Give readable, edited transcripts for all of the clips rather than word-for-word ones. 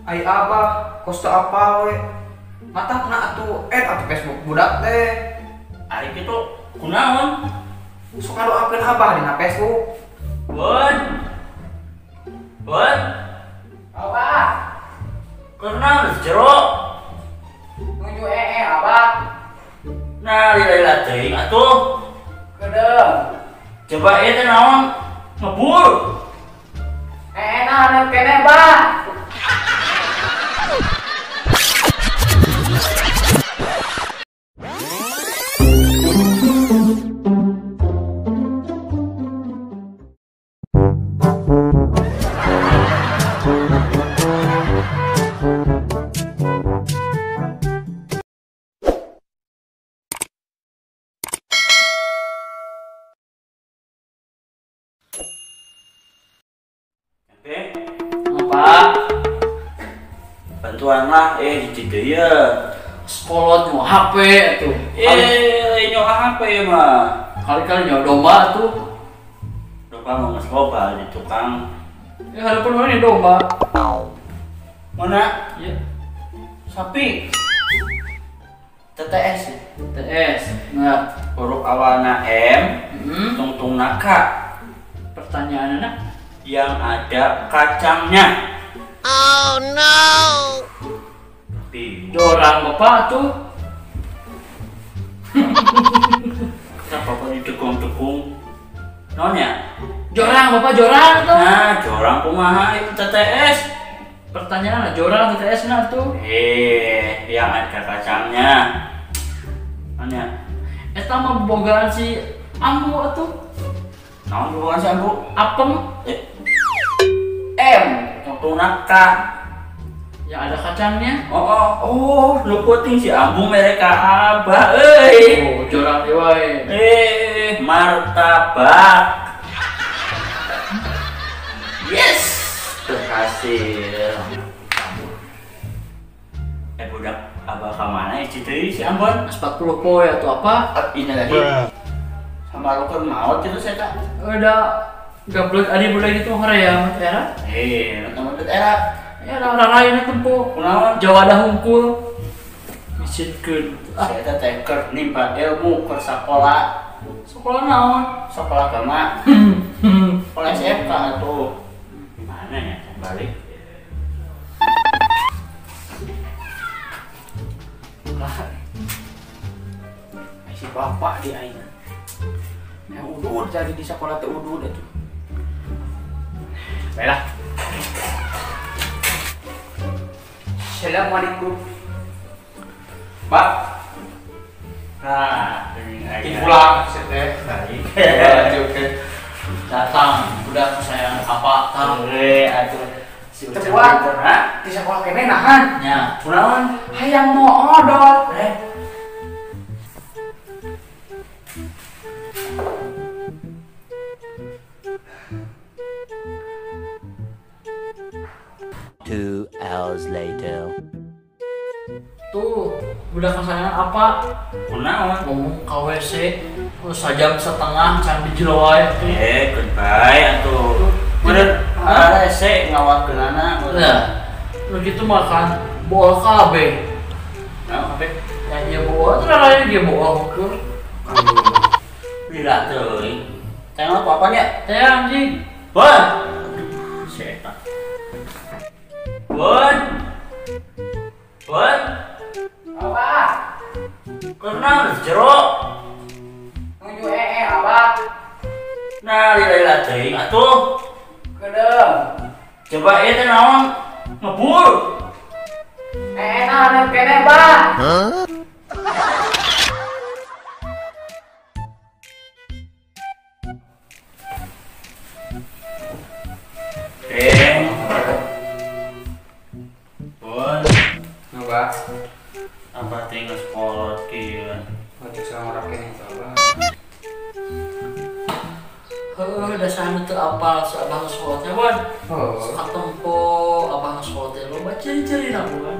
Ai abah kosta apa we? Mata kena atuh atuh Facebook budak teh. Ari kitu kunaon? Sok ngadoakeun abah dina Facebook. Bun. Bun. Abah, Kenaon jero? nuju abah. Nah, lila teuing atuh. Kedeung. Coba ieu teh naon? Ngebul. Nah hareup keneh bah. Apa? Bantuan lah, di Cideye. Sekolot nyawa HP tuh. Nyoba HP mah. Kali-kali nyawa domba tuh. Lupa mau ngeskoba di tukang. Harapan mana nih domba? Mana? Ya, Sapi. TTS. TS. Nah, Huruf awalnya M, tungtung naka. pertanyaan anak. Yang ada kacangnya. Oh no! Bingung. Jorang bapak tuh. Kenapa kok didekung-dekung? Nonya? Jorang bapak jorang tuh. Nah, jorang kumaha itu TTS. Pertanyaan jorang TS nah tuh. Yang ada kacangnya. Nonya? Eta mah bogaan si Ambu atuh. Naon bukan sih Bu? Apem M, tungtung naka. yang ada kacangnya. Lu puting si Ambu mereka abah, euy. Oh, jorang deui wae. Martabak. Yes, berhasil. Budak abah kemana ya Citri si Ambon? 40 poe atau apa? Ini lagi. Sama lu kan maut itu saya tak. Udah gablek adi budak itu ngarea era. Teman era. Ya raraina tempo. Kunaon? Jawa dah hungkul. Misitkeun. Saya teh teker nimba ilmu ke sekolah. Sekolah naon? Sekolah agama. Sekolah SMK tuh. Gimana ya? Balik. Si bapak di aing. Yang udud jadi di sekolah teh udud itu. Baiklah. Assalamualaikum. Pak. Nah, ini Pulang teh. Baik. Datang udah kesayangan apa tahu. Aduh. Si Ucap Cepat. pinter, ha? Di sekolah kene nahan. Ya, kunaon? Hayang mau odol. Two hours later. Tuh, udah kesayangan apa? Kunaon? Ngomong KWC, sajam setengah can dijeloai. Goodbye atuh. Bener, ada se ngawat kenana. Nah, lu gitu makan bool KB. Nah, apa? Ya iya bool, itu lain dia bool ke. Bila teuing. Tengok apanya? Teh anjing. Bun. Setan. Bun. Bun. Apa? Kenal jero. Nuju apa? Nah, lila teuing atuh. Kedeung. Coba ieu teh naon? Ngebul. Nah hareup keneh bah. Bun. Coba. Apa tinggal sekolah kieu? Ngecek sama orang kene coba. Dasar itu apa abang sekolahnya Wan? Katempo abang sekolahnya lo baca ciri-ciri namu kan?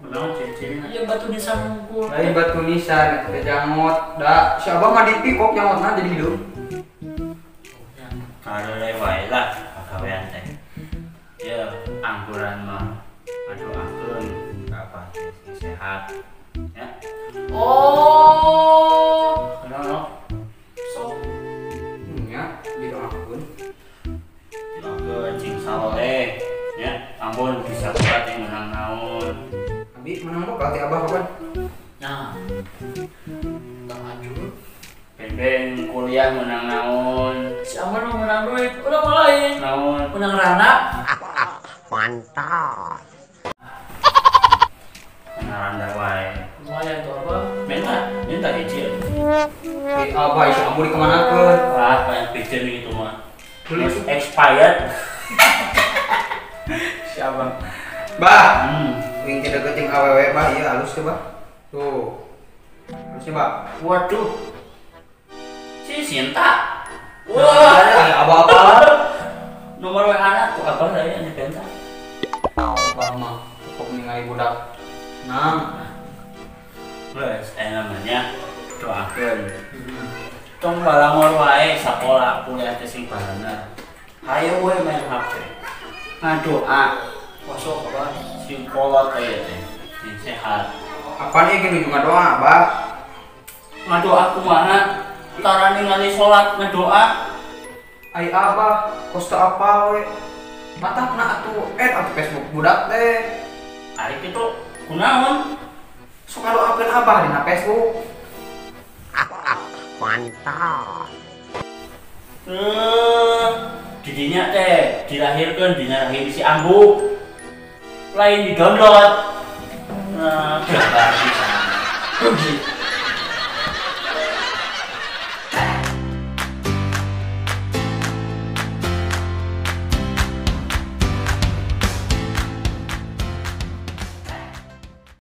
Kunaon ciri-cirina? Iya batu nisan hungkul. Lain batu nisan, kita jangot. Da, si abang mah dipikok jangotna jadi hidung. Kalau wae lah pagawean teh. Ya, angguran mah ngadoakeun apa sehat ya. Oh, Kenapa? sok Ya, didoakeun. Didoakeun cing saleh ya. Ampun bisa kuat yang menang naon. Abi menang bakal ti abah kapan? nah tak maju Ben kuliah menang naon. si Aman mau menang duit udah mulai Naon. menang rana Mantap. Ngaranda wae. lumayan tuh apa Minta izin. Si abah isi ambu dikemanakeun? Wah, kayak pigeon gitu mah. Beli. Expired. Si abang. Bah, Hmm. wing tidak keting awewe bah, iya halus tuh bah. Tuh. Halusnya bah. Waduh. Si Sinta. Wah, ada abah apa? Nomor WA anak tuh apa saya di benta. Abah mah cukup ningali budak. Nah, Wes, namanya doakeun. Tong balamor wae sakola kuliah teh sing barana. Hayo we main HP. Ngadoa masuk apa sing kolot teh sing sehat. apa nih gini juga doa bah? Ngadoa kumaha? Tara ningali salat ngadoa. Ai abah, kosta apa we? Mata kena atuh atuh Facebook budak teh. Ari kitu kunaon? Sok ngadoakeun abah dina Facebook. Mantap. Didinya teh dilahirkan dina lahir si Ambu. Lain di download. Nah, gambar bisa.